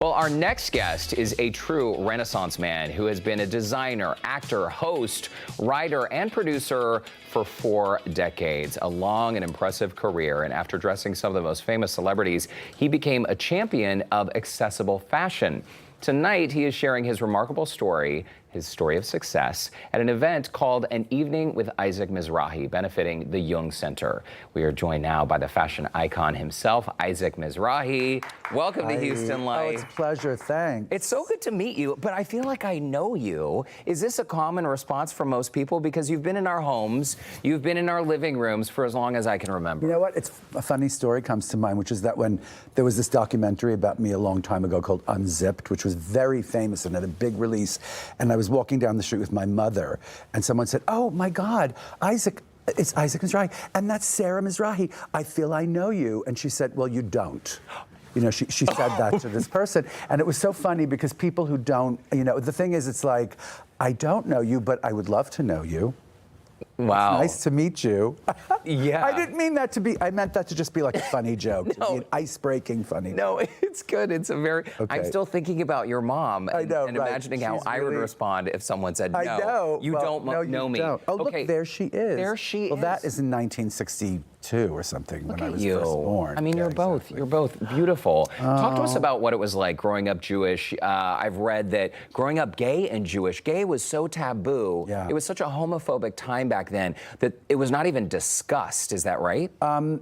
Well, our next guest is a true Renaissance man who has been a designer, actor, host, writer, and producer for 4 decades. A long and impressive career, and after dressing some of the most famous celebrities, he became a champion of accessible fashion. Tonight, he is sharing his remarkable story, his story of success, at an event called An Evening with Isaac Mizrahi, benefiting the Jung Center. We are joined now by the fashion icon himself, Isaac Mizrahi. Welcome to Houston Life. Oh, it's a pleasure, thanks. It's so good to meet you, but I feel like I know you. Is this a common response from most people? Because you've been in our homes, you've been in our living rooms for as long as I can remember. You know what? It's a funny story comes to mind, which is that when there was this documentary about me a long time ago called Unzipped, which was very famous and had a big release, and I was walking down the street with my mother, and someone said, "Oh my God, Isaac, it's Isaac Mizrahi, and that's Sarah Mizrahi. I feel I know you." And she said, "Well, you don't." You know, she said that to this person. And it was so funny because people who don't, you know, the thing is, it's like, I don't know you, but I would love to know you. Wow. It's nice to meet you. Yeah. I didn't mean that to be, I meant that to just be like a funny joke. No. To be an ice-breaking funny joke. No, it's good. It's a very, Okay. I'm still thinking about your mom and, know, and right. imagining how She's I would really- respond if someone said, no, I know. you Well, don't no, know you me. don't. Oh, Okay. look, there she is. There she is. Well, that is in 1962 or something when I was you. first born. I mean, Yeah, you're both beautiful. Talk to us Oh. about what it was like growing up Jewish. I've read that growing up gay and Jewish, gay was so taboo. Yeah. It was such a homophobic time back then that it was not even discussed. Is that right?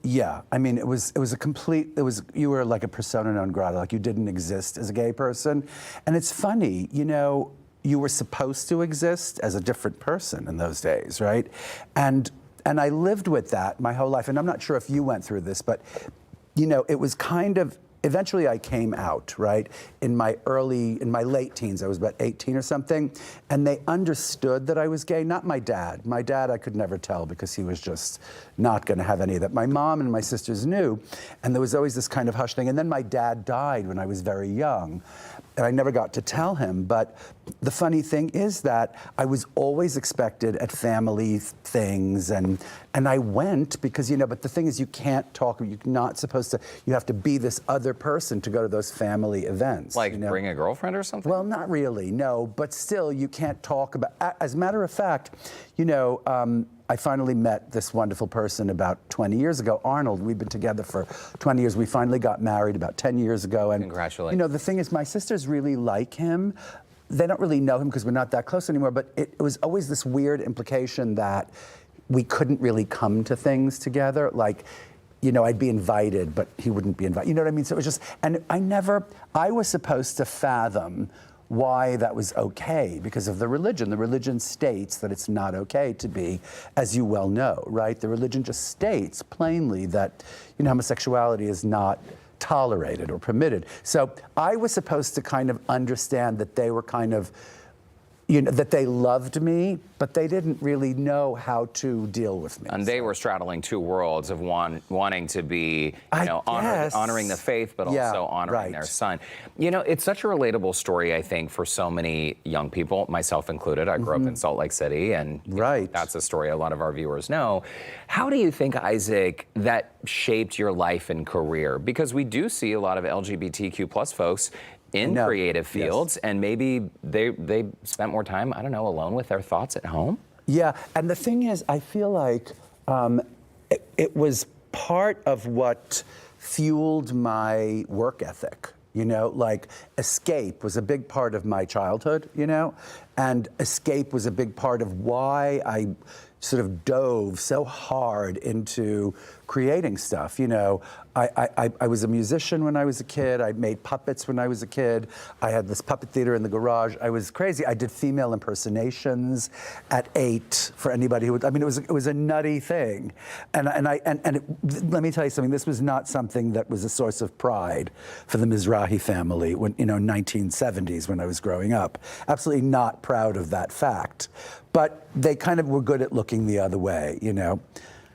Yeah, I mean, it was a complete, you were like a persona non grata, like you didn't exist as a gay person. And it's funny, you know, you were supposed to exist as a different person in those days, right? And I lived with that my whole life. And I'm not sure if you went through this, but, you know, it was kind of, eventually I came out, right? In my late teens, I was about 18 or something, and they understood that I was gay. Not my dad. My dad I could never tell because he was just not gonna have any of that. My mom and my sisters knew, and there was always this kind of hush thing. And then my dad died when I was very young, and I never got to tell him. But the funny thing is that I was always expected at family things, and I went because, you know, but the thing is you can't talk, you're not supposed to, you have to be this other person to go to those family events. Like you know? bring a girlfriend or something? Well, not really, no, but still you can't talk about, as a matter of fact, you know, I finally met this wonderful person about 20 years ago, Arnold. We've been together for 20 years. We finally got married about 10 years ago. And Congratulations. you know, the thing is, my sisters really like him. They don't really know him because we're not that close anymore, but it was always this weird implication that we couldn't really come to things together. Like, you know, I'd be invited, but he wouldn't be invited. You know what I mean? So it was just, and I was supposed to fathom why that was okay because of the religion. The religion states that it's not okay to be, as you well know, right? The religion just states plainly that, you know, homosexuality is not tolerated or permitted. So I was supposed to kind of understand that they were kind of, you know, that they loved me, but they didn't really know how to deal with me. And they were straddling two worlds of wanting to be, you know, honoring the faith, but also honoring their son. You know, it's such a relatable story, I think, for so many young people, myself included. I grew up in Salt Lake City, and you know, that's a story a lot of our viewers know. How do you think, Isaac, that shaped your life and career? Because we do see a lot of LGBTQ plus folks in creative fields, and maybe they spent more time, I don't know, alone with their thoughts at home? Yeah, and the thing is, I feel like it was part of what fueled my work ethic. You know, like escape was a big part of my childhood, you know, and escape was a big part of why I sort of dove so hard into creating stuff. You know, I was a musician when I was a kid. I made puppets when I was a kid. I had this puppet theater in the garage. I was crazy. I did female impersonations at 8 for anybody who would, I mean, it was a nutty thing. And let me tell you something, this was not something that was a source of pride for the Mizrahi family when, you know, 1970s when I was growing up. Absolutely not proud of that fact. But they kind of were good at looking the other way, you know.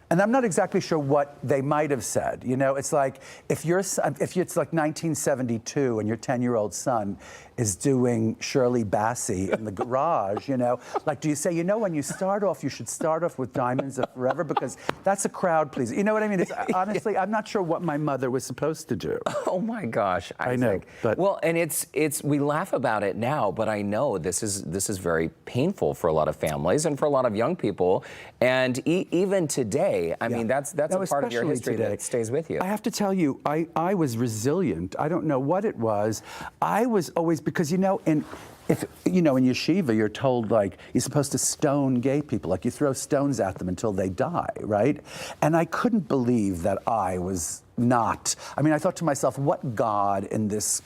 And I'm not exactly sure what they might have said. You know, it's like if it's like 1972 and your 10-year-old son is doing Shirley Bassey in the garage, you know, like, do you say, you know, when you start off, you should start off with Diamonds Are Forever, because that's a crowd pleaser. You know what I mean? It's, honestly, I'm not sure what my mother was supposed to do. Oh my gosh, Isaac. I know, but well, and it's we laugh about it now, but I know this is very painful for a lot of families and for a lot of young people, and even today. I mean, that's a part of your history today that stays with you. I have to tell you, I was resilient. I don't know what it was. I was always, because you know, in yeshiva, you're told, like, you're supposed to stone gay people, like you throw stones at them until they die, right? And I couldn't believe that I was not. I mean, I thought to myself, what God in this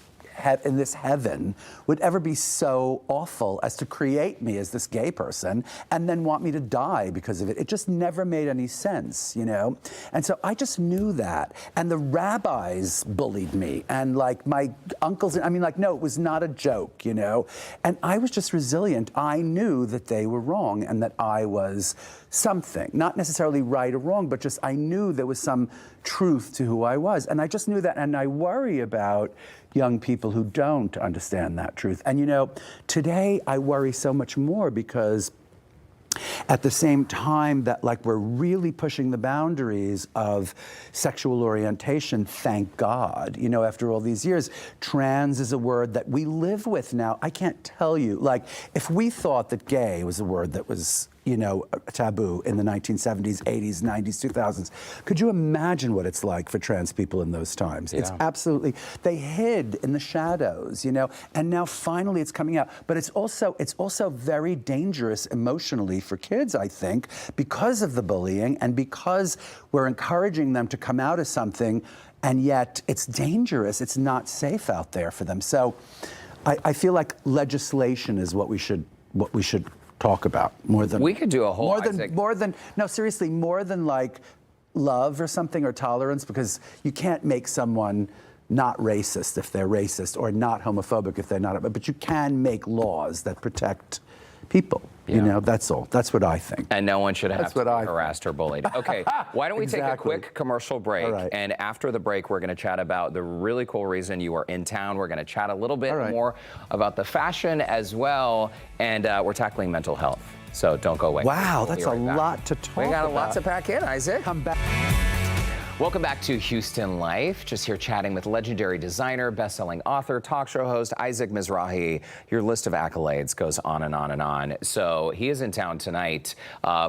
heaven would ever be so awful as to create me as this gay person and then want me to die because of it? It just never made any sense, you know? And so I just knew that. And the rabbis bullied me, and like my uncles, I mean, like, no, it was not a joke, you know? And I was just resilient. I knew that they were wrong and that I was something, not necessarily right or wrong, but just I knew there was some truth to who I was. And I just knew that. And I worry about young people who don't understand that truth. And you know, today I worry so much more, because at the same time that, like, we're really pushing the boundaries of sexual orientation, thank God, you know, after all these years, trans is a word that we live with now. I can't tell you, like, if we thought that gay was a word that was, you know, taboo in the 1970s, 80s, 90s, 2000s. Could you imagine what it's like for trans people in those times? Yeah. It's absolutely, they hid in the shadows, you know, and now finally it's coming out. But it's also very dangerous emotionally for kids, I think, because of the bullying and because we're encouraging them to come out as something, and yet it's dangerous. It's not safe out there for them. So I feel like legislation is what we should talk about more than we could do a whole more than no, seriously, more than like love or something, or tolerance, because you can't make someone not racist if they're racist, or not homophobic if they're not, but you can make laws that protect people. Yeah. You know, that's all. That's what I think. And no one should have to be harassed or bullied. Okay, why don't we take a quick commercial break? Right. And after the break, we're going to chat about the really cool reason you are in town. We're going to chat a little bit more about the fashion as well. And we're tackling mental health. So don't go away. Wow, that's a lot to talk about. We got a lot to pack in, Isaac. Come back. Welcome back to Houston Life. Just here chatting with legendary designer, best-selling author, talk show host, Isaac Mizrahi. Your list of accolades goes on and on and on. So he is in town tonight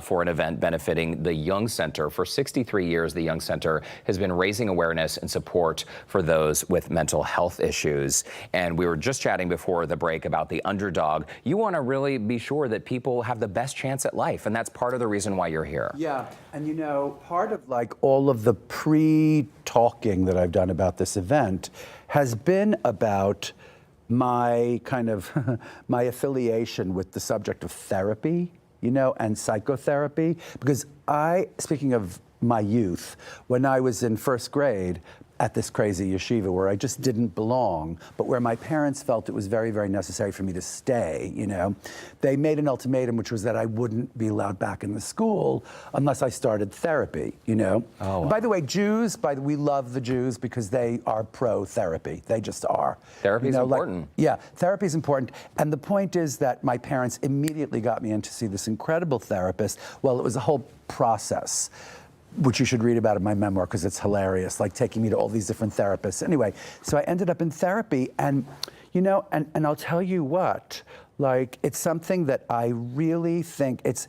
for an event benefiting the Jung Center. For 63 years, the Jung Center has been raising awareness and support for those with mental health issues. And we were just chatting before the break about the underdog. You want to really be sure that people have the best chance at life, and that's part of the reason why you're here. Yeah, and you know, part of like all of the pre-talking that I've done about this event has been about my kind of my affiliation with the subject of therapy, you know, and psychotherapy. Because speaking of my youth, when I was in first grade at this crazy yeshiva where I just didn't belong, but where my parents felt it was very, very necessary for me to stay, you know, they made an ultimatum, which was that I wouldn't be allowed back in the school unless I started therapy, you know. Oh, wow. By the way, we love the Jews because they are pro-therapy. They just are. Therapy is important. Like, yeah, therapy is important. And the point is that my parents immediately got me in to see this incredible therapist. Well, it was a whole process, which you should read about in my memoir because it's hilarious, like taking me to all these different therapists. Anyway, so I ended up in therapy, and, you know, and I'll tell you what, like, it's something that I really think it's,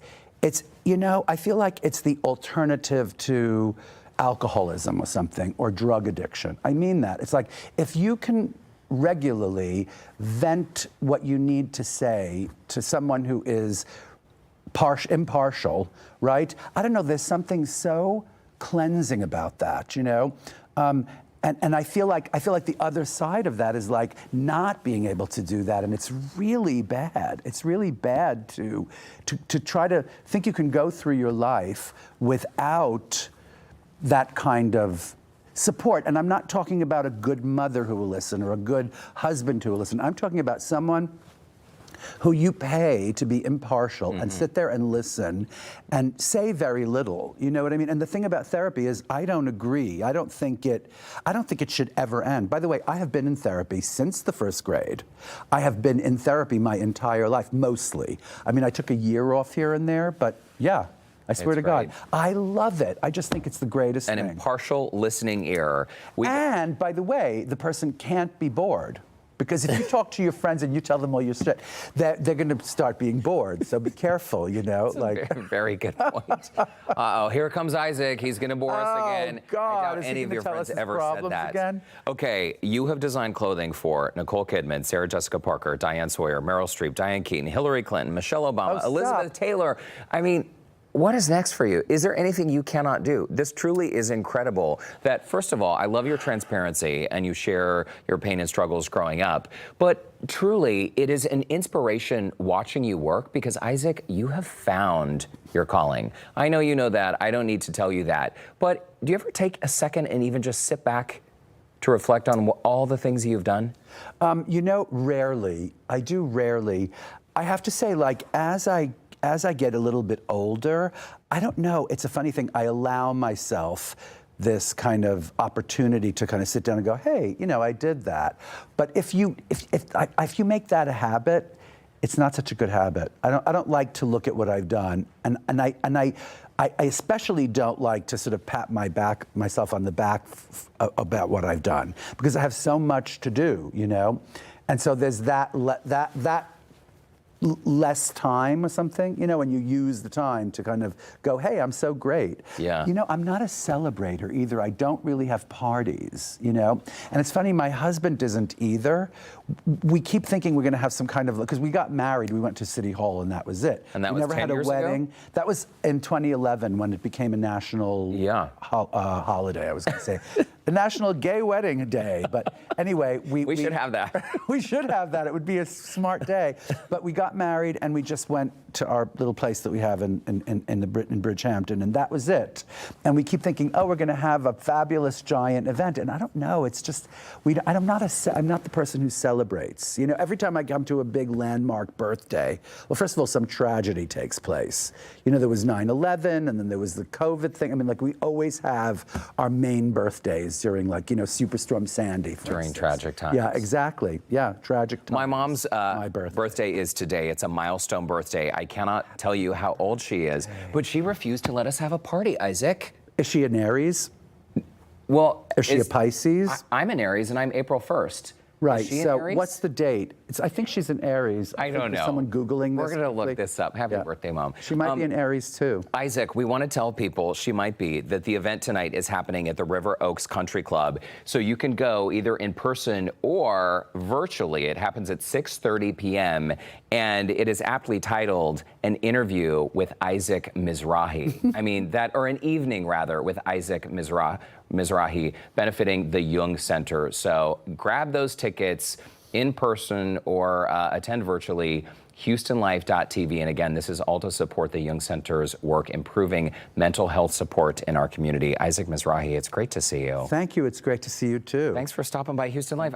you know, I feel like it's the alternative to alcoholism or something, or drug addiction. I mean that. It's like, if you can regularly vent what you need to say to someone who is impartial, right? I don't know, there's something so cleansing about that, you know? And I feel like the other side of that is like not being able to do that, and it's really bad. It's really bad to try to think you can go through your life without that kind of support. And I'm not talking about a good mother who will listen or a good husband who will listen. I'm talking about someone who you pay to be impartial and sit there and listen and say very little. You know what I mean? And the thing about therapy is I don't agree. I don't think it should ever end. By the way, I have been in therapy since the first grade. I have been in therapy my entire life, mostly. I mean, I took a year off here and there, but yeah. I swear to God, I love it. I just think it's the greatest thing. An impartial listening ear. And by the way, the person can't be bored. Because if you talk to your friends and you tell them all your shit, they're going to start being bored. So be careful, you know. That's a very good point. Uh-oh, here comes Isaac. He's going to bore us again. God, I doubt any of your friends ever said that. Again? Okay, you have designed clothing for Nicole Kidman, Sarah Jessica Parker, Diane Sawyer, Meryl Streep, Diane Keaton, Hillary Clinton, Michelle Obama, Elizabeth Taylor. I mean, what is next for you? Is there anything you cannot do? This truly is incredible that, first of all, I love your transparency and you share your pain and struggles growing up. But truly, it is an inspiration watching you work because, Isaac, you have found your calling. I know you know that. I don't need to tell you that. But do you ever take a second and even just sit back to reflect on all the things you've done? You know, rarely. I do rarely. I have to say, like, as I get a little bit older, I don't know, it's a funny thing, I allow myself this kind of opportunity to kind of sit down and go, hey, you know, I did that. But if you make that a habit, it's not such a good habit. I don't like to look at what I've done, and I especially don't like to sort of pat myself on the back about what I've done, because I have so much to do, you know, and so there's that less time or something, you know, when you use the time to kind of go, hey, I'm so great. Yeah. You know, I'm not a celebrator either. I don't really have parties, you know. And it's funny, my husband isn't either. We keep thinking we're going to have some kind of, because we got married, we went to City Hall and that was it. And that we was never 10 had a years wedding. ago? That was in 2011 when it became a national holiday, I was going to say. The National Gay Wedding Day. But anyway, we should have that. We should have that. It would be a smart day. But we got married and we just went to our little place that we have in Bridgehampton, and that was it. And we keep thinking, oh, we're going to have a fabulous giant event, and I don't know. It's just I'm not the person who celebrates. You know, every time I come to a big landmark birthday, well, first of all, some tragedy takes place. You know, there was 9/11, and then there was the COVID thing. I mean, like, we always have our main birthdays during, like, you know, Superstorm Sandy. During tragic times. Yeah, exactly. Yeah, tragic times. My mom's birthday is today. It's a milestone birthday. I cannot tell you how old she is, but she refused to let us have a party, Isaac. Is she an Aries? Well, is she a Pisces? I'm an Aries, and I'm April 1st. Right. So what's the date? I think she's an Aries. I don't know. Someone Googling this. We're going to look this up. Happy birthday, Mom. She might be an Aries, too. Isaac, we want to tell people, she might be, that the event tonight is happening at the River Oaks Country Club. So you can go either in person or virtually. It happens at 6:30 p.m. And it is aptly titled An Interview with Isaac Mizrahi. I mean, or an evening, rather, with Isaac Mizrahi, benefiting the Jung Center. So grab those tickets in person or attend virtually, HoustonLife.tv. And again, this is all to support the Jung Center's work improving mental health support in our community. Isaac Mizrahi, it's great to see you. Thank you. It's great to see you, too. Thanks for stopping by Houston Life.